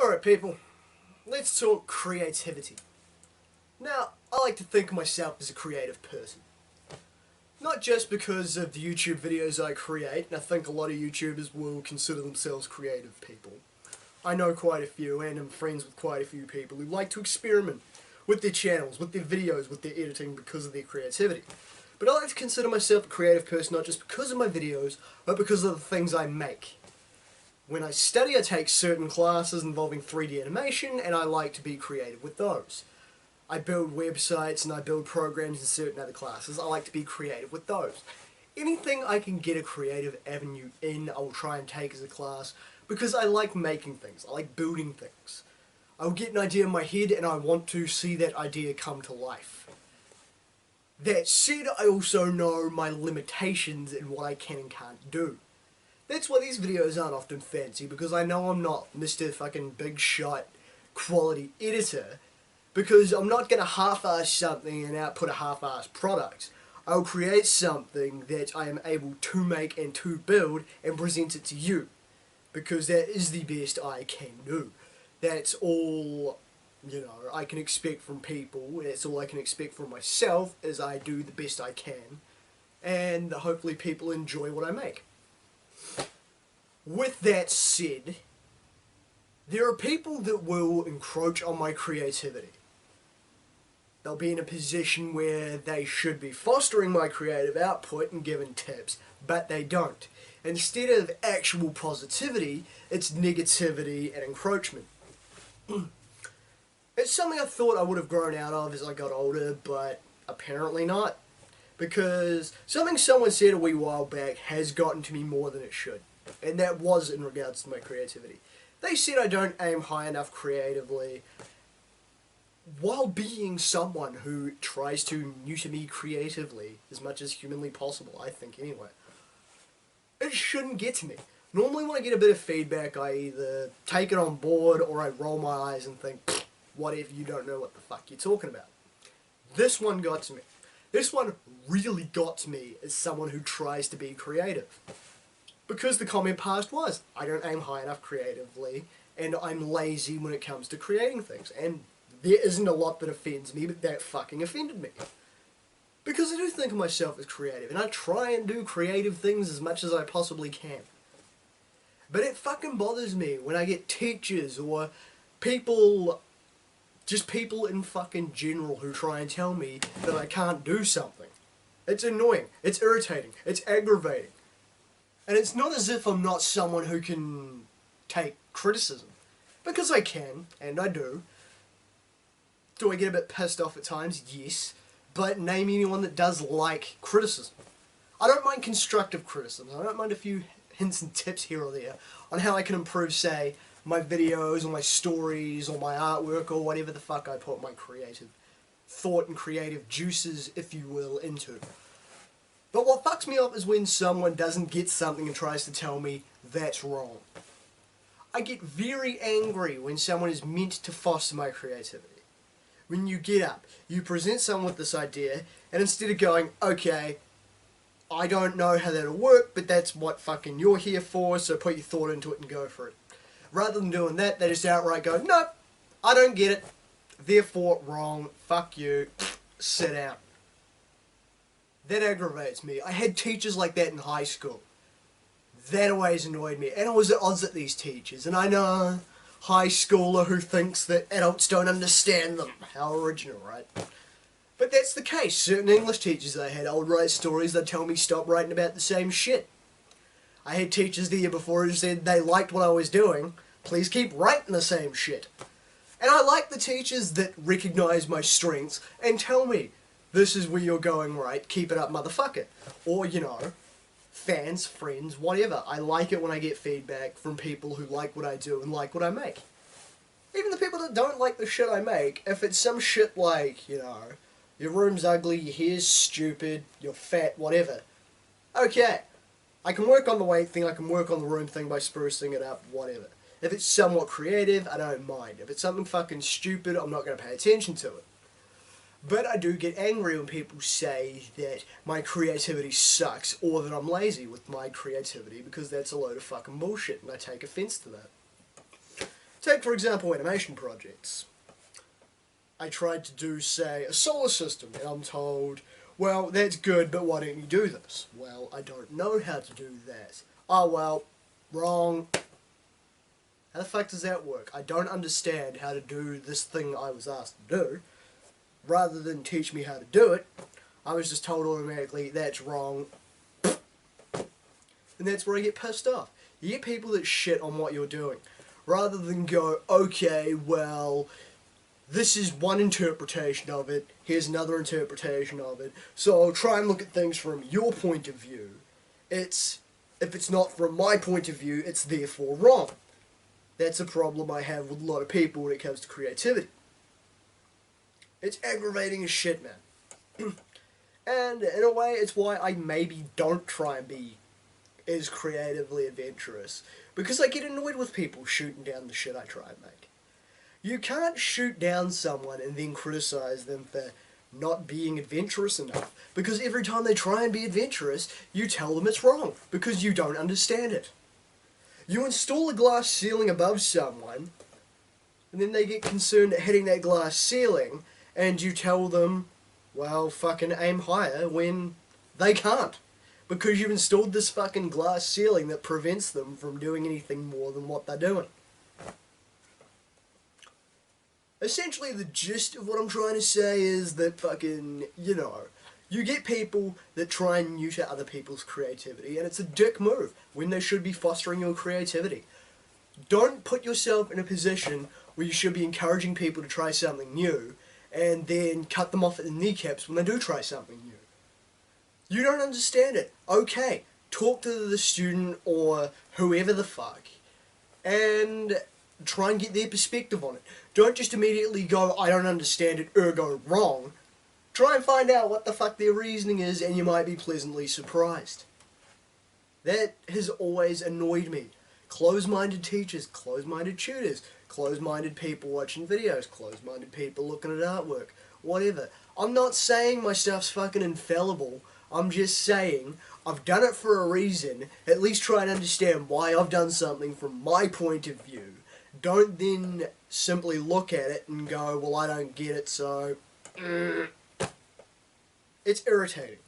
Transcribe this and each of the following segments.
Alright people, let's talk creativity. Now, I like to think of myself as a creative person. Not just because of the YouTube videos I create, and I think a lot of YouTubers will consider themselves creative people. I know quite a few, and I'm friends with quite a few people who like to experiment with their channels, with their videos, with their editing because of their creativity. But I like to consider myself a creative person not just because of my videos, but because of the things I make. When I study, I take certain classes involving 3D animation, and I like to be creative with those. I build websites and I build programs in certain other classes. I like to be creative with those. Anything I can get a creative avenue in, I will try and take as a class, because I like making things. I like building things. I will get an idea in my head, and I want to see that idea come to life. That said, I also know my limitations in what I can and can't do. That's why these videos aren't often fancy, because I know I'm not Mr. fucking big shot quality editor, because I'm not going to half-ass something and output a half-ass product. I'll create something that I am able to make and to build and present it to you, because that is the best I can do. That's all, I can expect from people. That's all I can expect from myself, is I do the best I can, and hopefully people enjoy what I make. With that said, there are people that will encroach on my creativity. They'll be in a position where they should be fostering my creative output and giving tips, but they don't. Instead of actual positivity, it's negativity and encroachment. It's something I thought I would have grown out of as I got older, but apparently not. Because something someone said a wee while back has gotten to me more than it should. And that was in regards to my creativity. They said I don't aim high enough creatively, while being someone who tries to neuter me creatively as much as humanly possible, I think anyway. It shouldn't get to me. Normally when I get a bit of feedback, I either take it on board or I roll my eyes and think, whatever, you don't know what the fuck you're talking about. This one got to me. This one really got to me as someone who tries to be creative. Because the comment passed was, I don't aim high enough creatively, and I'm lazy when it comes to creating things. And there isn't a lot that offends me, but that fucking offended me. Because I do think of myself as creative, and I try and do creative things as much as I possibly can. But it fucking bothers me when I get teachers or people, just people in fucking general who try and tell me that I can't do something. It's annoying, it's irritating, it's aggravating. And it's not as if I'm not someone who can take criticism. Because I can, and I do. Do I get a bit pissed off at times? Yes. But name anyone that does like criticism. I don't mind constructive criticism. I don't mind a few hints and tips here or there on how I can improve, say, my videos or my stories or my artwork or whatever the fuck I put my creative thought and creative juices, if you will, into. But what fucks me up is when someone doesn't get something and tries to tell me that's wrong. I get very angry when someone is meant to foster my creativity. When you get up, you present someone with this idea, and instead of going, okay, I don't know how that'll work, but that's what fucking you're here for, so put your thought into it and go for it. Rather than doing that, they just outright go, nope, I don't get it, therefore wrong, fuck you, sit down. That aggravates me. I had teachers like that in high school. That always annoyed me. And I was at odds with these teachers. And I know, high schooler who thinks that adults don't understand them. How original, right? But that's the case. Certain English teachers I had, I would write stories, they'd tell me stop writing about the same shit. I had teachers the year before who said they liked what I was doing. Please keep writing the same shit. And I like the teachers that recognise my strengths and tell me, this is where you're going right, keep it up, motherfucker. Or, fans, friends, whatever. I like it when I get feedback from people who like what I do and like what I make. Even the people that don't like the shit I make, if it's some shit like, your room's ugly, your hair's stupid, you're fat, whatever. Okay. I can work on the weight thing, I can work on the room thing by sprucing it up, whatever. If it's somewhat creative, I don't mind. If it's something fucking stupid, I'm not going to pay attention to it. But I do get angry when people say that my creativity sucks or that I'm lazy with my creativity, because that's a load of fucking bullshit and I take offense to that. Take take for example animation projects. I tried to do, say, a solar system, and I'm told, well, that's good, but why don't you do this? Well, I don't know how to do that. Oh, well, wrong. How the fuck does that work? I don't understand how to do this thing I was asked to do. Rather than teach me how to do it, I was just told automatically, that's wrong. And that's where I get pissed off. You get people that shit on what you're doing. Rather than go, okay, well, this is one interpretation of it, here's another interpretation of it, so I'll try and look at things from your point of view. If it's not from my point of view, it's therefore wrong. That's a problem I have with a lot of people when it comes to creativity. It's aggravating as shit, man. And in a way, it's why I maybe don't try and be as creatively adventurous. Because I get annoyed with people shooting down the shit I try and make. You can't shoot down someone and then criticize them for not being adventurous enough. Because every time they try and be adventurous, you tell them it's wrong. Because you don't understand it. You install a glass ceiling above someone, and then they get concerned at hitting that glass ceiling, and you tell them, well, fucking aim higher, when they can't. Because you've installed this fucking glass ceiling that prevents them from doing anything more than what they're doing. Essentially, the gist of what I'm trying to say is that fucking, you get people that try and neuter other people's creativity, and it's a dick move when they should be fostering your creativity. Don't put yourself in a position where you should be encouraging people to try something new, and then cut them off at the kneecaps when they do try something new. You don't understand it. Okay, talk to the student or whoever the fuck, and try and get their perspective on it. Don't just immediately go, I don't understand it, ergo wrong. Try and find out what the fuck their reasoning is, and you might be pleasantly surprised. That has always annoyed me. Close-minded teachers, close-minded tutors, close-minded people watching videos, close-minded people looking at artwork, whatever. I'm not saying my stuff's fucking infallible. I'm just saying I've done it for a reason. At least try and understand why I've done something from my point of view. Don't then simply look at it and go, well, I don't get it, so... It's irritating.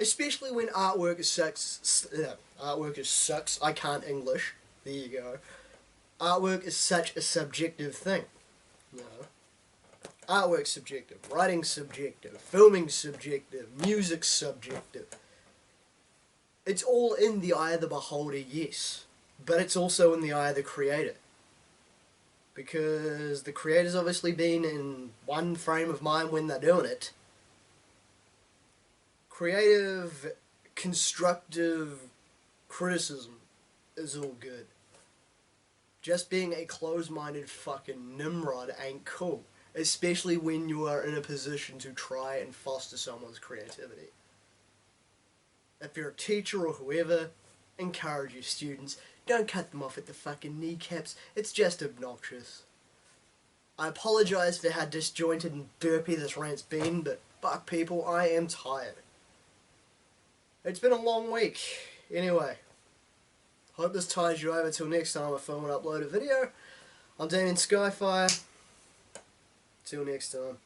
Especially when artwork is sucks. I can't English. There you go. Artwork is such a subjective thing. Artwork's subjective, writing's subjective, filming's subjective, music's subjective. It's all in the eye of the beholder, yes. But it's also in the eye of the creator. Because the creator's obviously been in one frame of mind when they're doing it. Creative, constructive criticism is all good. Just being a closed-minded fucking Nimrod ain't cool. Especially when you are in a position to try and foster someone's creativity. If you're a teacher or whoever, encourage your students. Don't cut them off at the fucking kneecaps. It's just obnoxious. I apologise for how disjointed and derpy this rant's been, but fuck people, I am tired. It's been a long week. Anyway, hope this ties you over till next time I film and upload a video. I'm Damian Skyfire. Till next time.